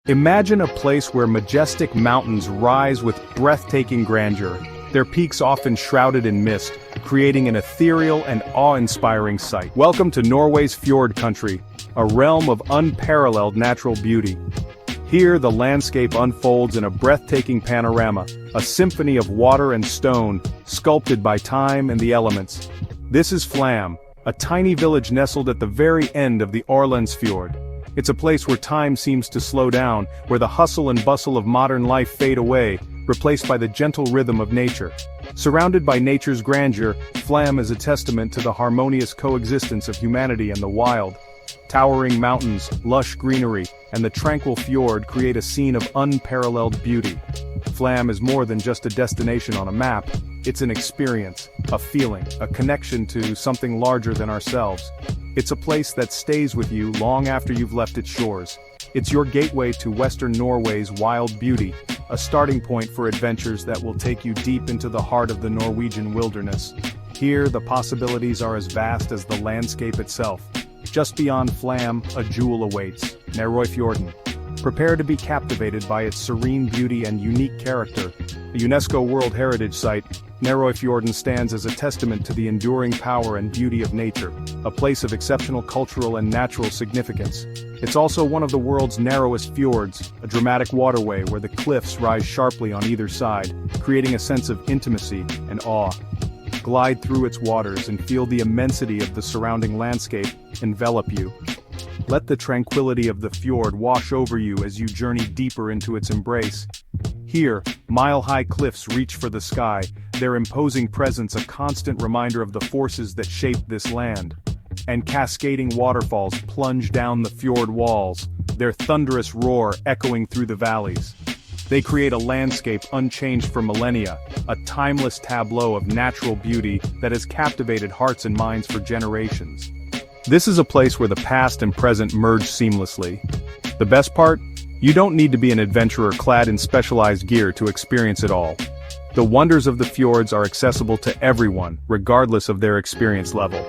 Imagine a place where majestic mountains rise with breathtaking grandeur, their peaks often shrouded in mist, creating an ethereal and awe-inspiring sight. Welcome to Norway's fjord country, a realm of unparalleled natural beauty. Here the landscape unfolds in a breathtaking panorama, a symphony of water and stone, sculpted by time and the elements. This is Flåm, a tiny village nestled at the very end of the Aurlandsdalen Fjord. It's a place where time seems to slow down, where the hustle and bustle of modern life fade away, replaced by the gentle rhythm of nature. Surrounded by nature's grandeur, Flåm is a testament to the harmonious coexistence of humanity and the wild. Towering mountains, lush greenery, and the tranquil fjord create a scene of unparalleled beauty. Flåm is more than just a destination on a map, it's an experience, a feeling, a connection to something larger than ourselves. It's a place that stays with you long after you've left its shores. It's your gateway to Western Norway's wild beauty, a starting point for adventures that will take you deep into the heart of the Norwegian wilderness. Here, the possibilities are as vast as the landscape itself. Just beyond Flåm, a jewel awaits, Nærøyfjorden. Prepare to be captivated by its serene beauty and unique character. A UNESCO World Heritage Site, Nærøyfjorden stands as a testament to the enduring power and beauty of nature, a place of exceptional cultural and natural significance. It's also one of the world's narrowest fjords, a dramatic waterway where the cliffs rise sharply on either side, creating a sense of intimacy and awe. Glide through its waters and feel the immensity of the surrounding landscape envelop you. Let the tranquility of the fjord wash over you as you journey deeper into its embrace. Here, mile-high cliffs reach for the sky, their imposing presence a constant reminder of the forces that shape this land. And cascading waterfalls plunge down the fjord walls, their thunderous roar echoing through the valleys. They create a landscape unchanged for millennia, a timeless tableau of natural beauty that has captivated hearts and minds for generations. This is a place where the past and present merge seamlessly. The best part? You don't need to be an adventurer clad in specialized gear to experience it all. The wonders of the fjords are accessible to everyone, regardless of their experience level.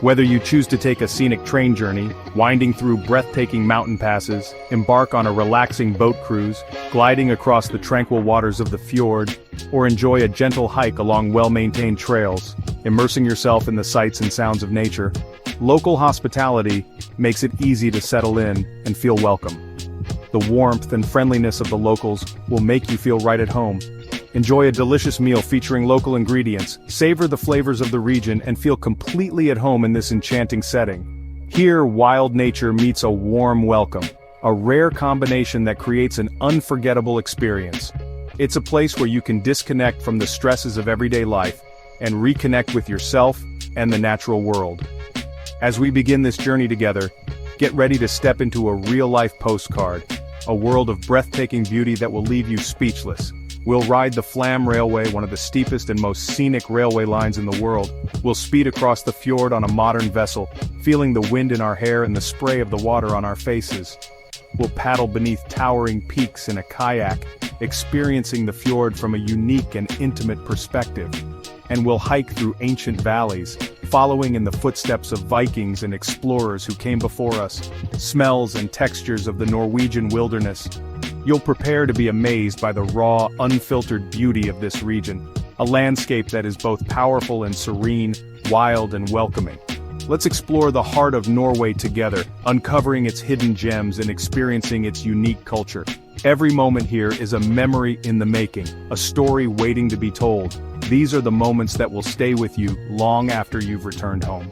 Whether you choose to take a scenic train journey, winding through breathtaking mountain passes, embark on a relaxing boat cruise, gliding across the tranquil waters of the fjord, or enjoy a gentle hike along well-maintained trails, immersing yourself in the sights and sounds of nature, local hospitality makes it easy to settle in and feel welcome. The warmth and friendliness of the locals will make you feel right at home. Enjoy a delicious meal featuring local ingredients, savor the flavors of the region and feel completely at home in this enchanting setting. Here, wild nature meets a warm welcome, a rare combination that creates an unforgettable experience. It's a place where you can disconnect from the stresses of everyday life and reconnect with yourself and the natural world. As we begin this journey together, get ready to step into a real-life postcard, a world of breathtaking beauty that will leave you speechless. We'll ride the Flåm Railway, one of the steepest and most scenic railway lines in the world. We'll speed across the fjord on a modern vessel, feeling the wind in our hair and the spray of the water on our faces. We'll paddle beneath towering peaks in a kayak, experiencing the fjord from a unique and intimate perspective. And we'll hike through ancient valleys, following in the footsteps of Vikings and explorers who came before us. Smells and textures of the Norwegian wilderness. You'll prepare to be amazed by the raw, unfiltered beauty of this region, a landscape that is both powerful and serene, wild and welcoming. Let's explore the heart of Norway together, uncovering its hidden gems and experiencing its unique culture. Every moment here is a memory in the making, a story waiting to be told. These are the moments that will stay with you long after you've returned home.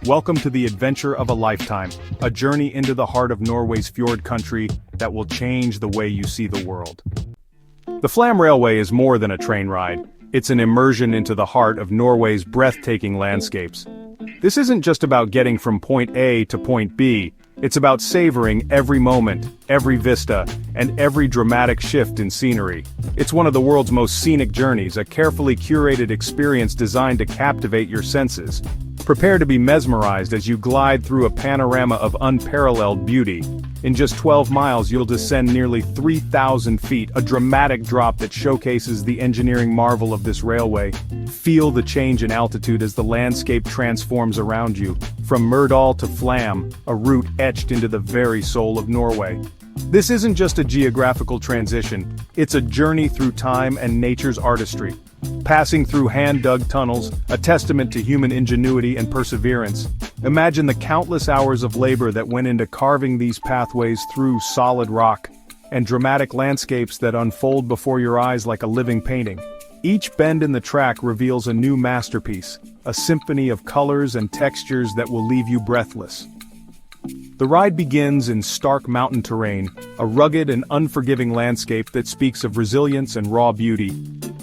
Welcome to the adventure of a lifetime, a journey into the heart of Norway's fjord country that will change the way you see the world. The Flåm Railway is more than a train ride. It's an immersion into the heart of Norway's breathtaking landscapes. This isn't just about getting from point A to point B, it's about savoring every moment, every vista, and every dramatic shift in scenery. It's one of the world's most scenic journeys, a carefully curated experience designed to captivate your senses. Prepare to be mesmerized as you glide through a panorama of unparalleled beauty. In just 12 miles you'll descend nearly 3,000 feet, a dramatic drop that showcases the engineering marvel of this railway. Feel the change in altitude as the landscape transforms around you. From Myrdal to Flåm, a route etched into the very soul of Norway. This isn't just a geographical transition, it's a journey through time and nature's artistry. Passing through hand-dug tunnels, a testament to human ingenuity and perseverance. Imagine the countless hours of labor that went into carving these pathways through solid rock, and dramatic landscapes that unfold before your eyes like a living painting. Each bend in the track reveals a new masterpiece, a symphony of colors and textures that will leave you breathless. The ride begins in stark mountain terrain, a rugged and unforgiving landscape that speaks of resilience and raw beauty,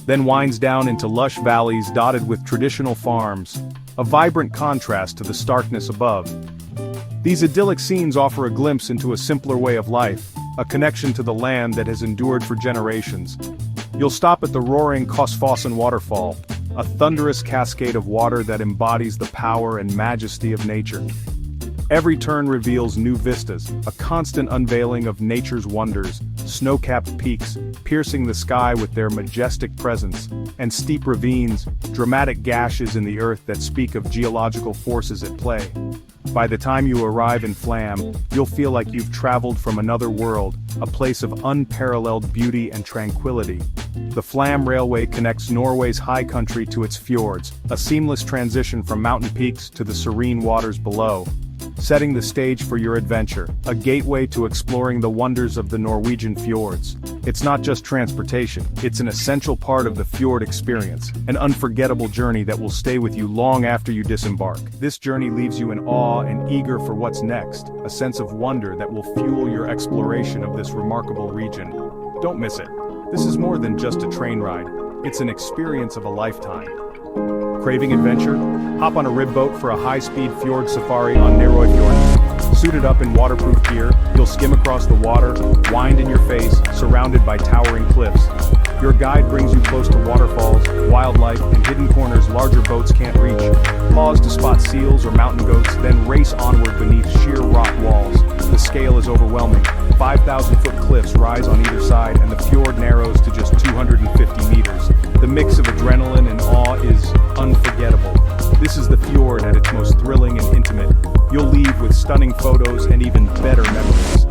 then winds down into lush valleys dotted with traditional farms, a vibrant contrast to the starkness above. These idyllic scenes offer a glimpse into a simpler way of life, a connection to the land that has endured for generations. You'll stop at the roaring Kosfossen waterfall, a thunderous cascade of water that embodies the power and majesty of nature. Every turn reveals new vistas, a constant unveiling of nature's wonders, snow-capped peaks, piercing the sky with their majestic presence, and steep ravines, dramatic gashes in the earth that speak of geological forces at play. By the time you arrive in Flåm, you'll feel like you've traveled from another world, a place of unparalleled beauty and tranquility. The Flåm Railway connects Norway's high country to its fjords, a seamless transition from mountain peaks to the serene waters below. Setting the stage for your adventure, a gateway to exploring the wonders of the Norwegian fjords. It's not just transportation, it's an essential part of the fjord experience, an unforgettable journey that will stay with you long after you disembark. This journey leaves you in awe and eager for what's next, a sense of wonder that will fuel your exploration of this remarkable region. Don't miss it. This is more than just a train ride, it's an experience of a lifetime. Craving adventure? Hop on a rib boat for a high-speed fjord safari on Nærøyfjorden. Suited up in waterproof gear, you'll skim across the water, wind in your face, surrounded by towering cliffs. Your guide brings you close to waterfalls, wildlife, and hidden corners larger boats can't reach. Pause to spot seals or mountain goats, then race onward beneath sheer rock walls. The scale is overwhelming. 5,000-foot cliffs rise on either side, and the fjord narrows to just 250 meters. The mix of adrenaline and awe is unforgettable. This is the fjord at its most thrilling and intimate. You'll leave with stunning photos and even better memories.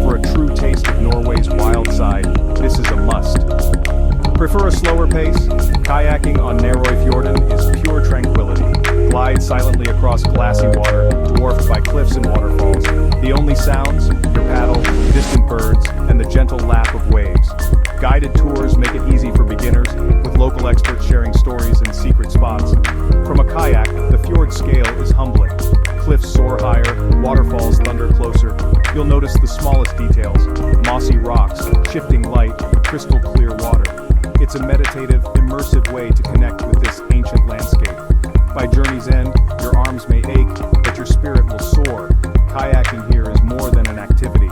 For a true taste of Norway's wild side, this is a must. Prefer a slower pace? Kayaking on Nærøyfjorden is pure tranquility. Glide silently across glassy water, dwarfed by cliffs and waterfalls. The only sounds? Your paddle, distant birds, and the gentle lap of waves. Guided tours make it easy for beginners, with local experts sharing stories and secret spots. From a kayak, the fjord scale is humbling. Cliffs soar higher, waterfalls thunder closer. You'll notice the smallest details: mossy rocks, shifting light, crystal clear water. It's a meditative, immersive way to connect with this ancient landscape. By journey's end, your arms may ache, but your spirit will soar. Kayaking here is more than an activity.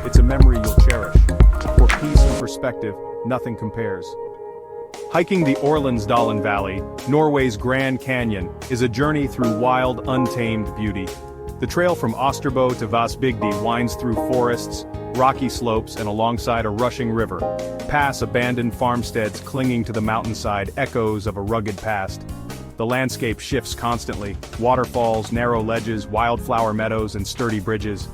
It's a memory you'll cherish. For peace and perspective, nothing compares. Hiking the Aurlandsdalen Valley, Norway's Grand Canyon, is a journey through wild, untamed beauty. The trail from Osterbo to Vassbygdi winds through forests, rocky slopes, and alongside a rushing river. Past abandoned farmsteads clinging to the mountainside, echoes of a rugged past. The landscape shifts constantly: waterfalls, narrow ledges, wildflower meadows, and sturdy bridges.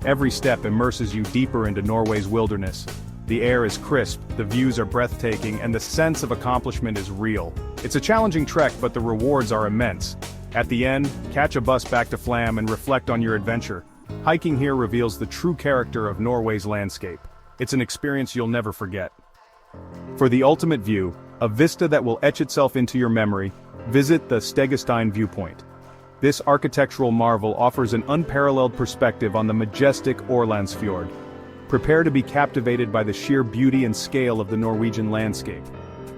Every step immerses you deeper into Norway's wilderness. The air is crisp, the views are breathtaking, and the sense of accomplishment is real. It's a challenging trek, but the rewards are immense. At the end, catch a bus back to Flåm and reflect on your adventure. Hiking here reveals the true character of Norway's landscape. It's an experience you'll never forget. For the ultimate view, a vista that will etch itself into your memory, visit the Stegastein Viewpoint. This architectural marvel offers an unparalleled perspective on the majestic Aurlandsfjord. Prepare to be captivated by the sheer beauty and scale of the Norwegian landscape.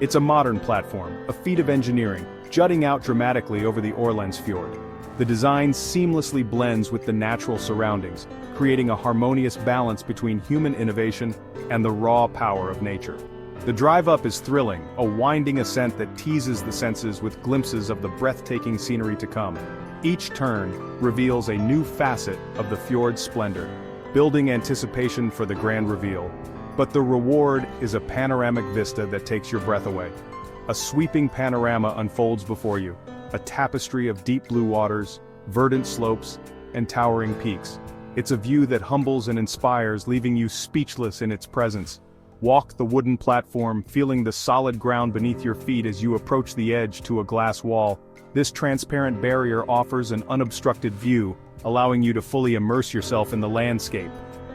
It's a modern platform, a feat of engineering, jutting out dramatically over the Aurlandsfjord. The design seamlessly blends with the natural surroundings, creating a harmonious balance between human innovation and the raw power of nature. The drive up is thrilling, a winding ascent that teases the senses with glimpses of the breathtaking scenery to come. Each turn reveals a new facet of the fjord's splendor, building anticipation for the grand reveal. But the reward is a panoramic vista that takes your breath away. A sweeping panorama unfolds before you, a tapestry of deep blue waters, verdant slopes, and towering peaks. It's a view that humbles and inspires, leaving you speechless in its presence. Walk the wooden platform, feeling the solid ground beneath your feet as you approach the edge to a glass wall. This transparent barrier offers an unobstructed view, allowing you to fully immerse yourself in the landscape.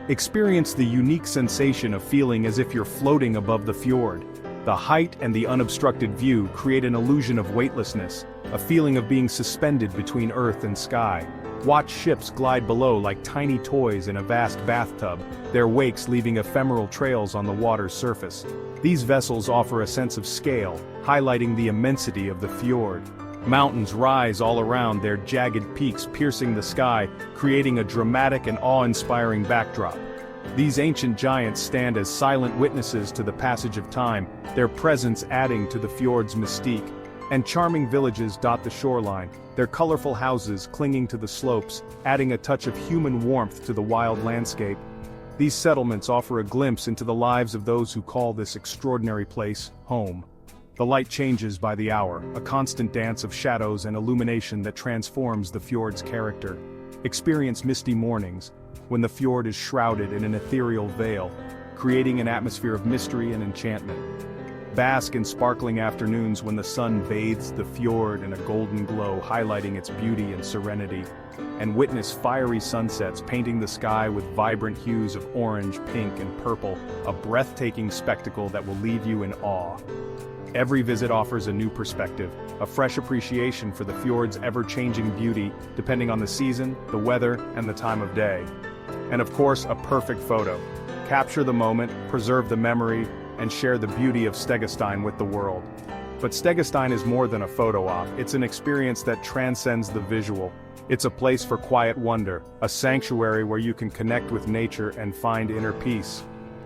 Experience the unique sensation of feeling as if you're floating above the fjord. The height and the unobstructed view create an illusion of weightlessness, a feeling of being suspended between earth and sky. Watch ships glide below like tiny toys in a vast bathtub, their wakes leaving ephemeral trails on the water's surface. These vessels offer a sense of scale, highlighting the immensity of the fjord. Mountains rise all around, their jagged peaks piercing the sky, creating a dramatic and awe-inspiring backdrop. These ancient giants stand as silent witnesses to the passage of time, their presence adding to the fjord's mystique. And charming villages dot the shoreline, their colorful houses clinging to the slopes, adding a touch of human warmth to the wild landscape. These settlements offer a glimpse into the lives of those who call this extraordinary place home. The light changes by the hour, a constant dance of shadows and illumination that transforms the fjord's character. Experience misty mornings, when the fjord is shrouded in an ethereal veil, creating an atmosphere of mystery and enchantment. Bask in sparkling afternoons when the sun bathes the fjord in a golden glow, highlighting its beauty and serenity. And witness fiery sunsets painting the sky with vibrant hues of orange, pink, and purple, a breathtaking spectacle that will leave you in awe. Every visit offers a new perspective, a fresh appreciation for the fjord's ever-changing beauty, depending on the season, the weather, and the time of day. And of course, a perfect photo. Capture the moment, preserve the memory, and share the beauty of Stegastein with the world. But Stegastein is more than a photo op, it's an experience that transcends the visual. It's a place for quiet wonder, a sanctuary where you can connect with nature and find inner peace.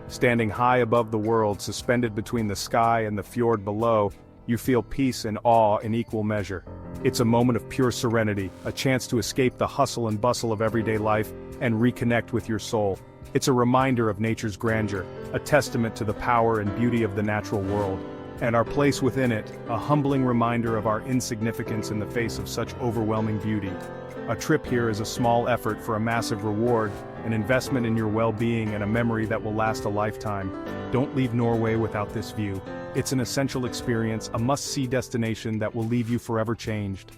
Standing high above the world, suspended between the sky and the fjord below, you feel peace and awe in equal measure. It's a moment of pure serenity, a chance to escape the hustle and bustle of everyday life and reconnect with your soul. It's a reminder of nature's grandeur, a testament to the power and beauty of the natural world, and our place within it, a humbling reminder of our insignificance in the face of such overwhelming beauty. A trip here is a small effort for a massive reward, an investment in your well-being and a memory that will last a lifetime. Don't leave Norway without this view. It's an essential experience, a must-see destination that will leave you forever changed.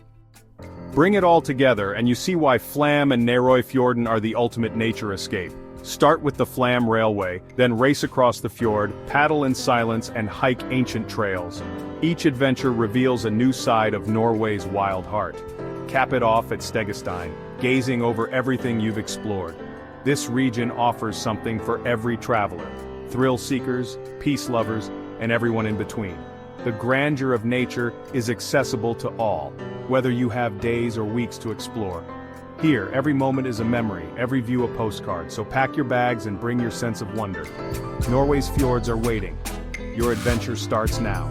Bring it all together and you see why Flåm and Nærøyfjorden are the ultimate nature escape. Start with the Flåm Railway, then race across the fjord, paddle in silence and hike ancient trails. Each adventure reveals a new side of Norway's wild heart. Cap it off at Stegastein, gazing over everything you've explored. This region offers something for every traveler. Thrill seekers, peace lovers, and everyone in between. The grandeur of nature is accessible to all, whether you have days or weeks to explore. Here, every moment is a memory, every view a postcard, so pack your bags and bring your sense of wonder. Norway's fjords are waiting. Your adventure starts now.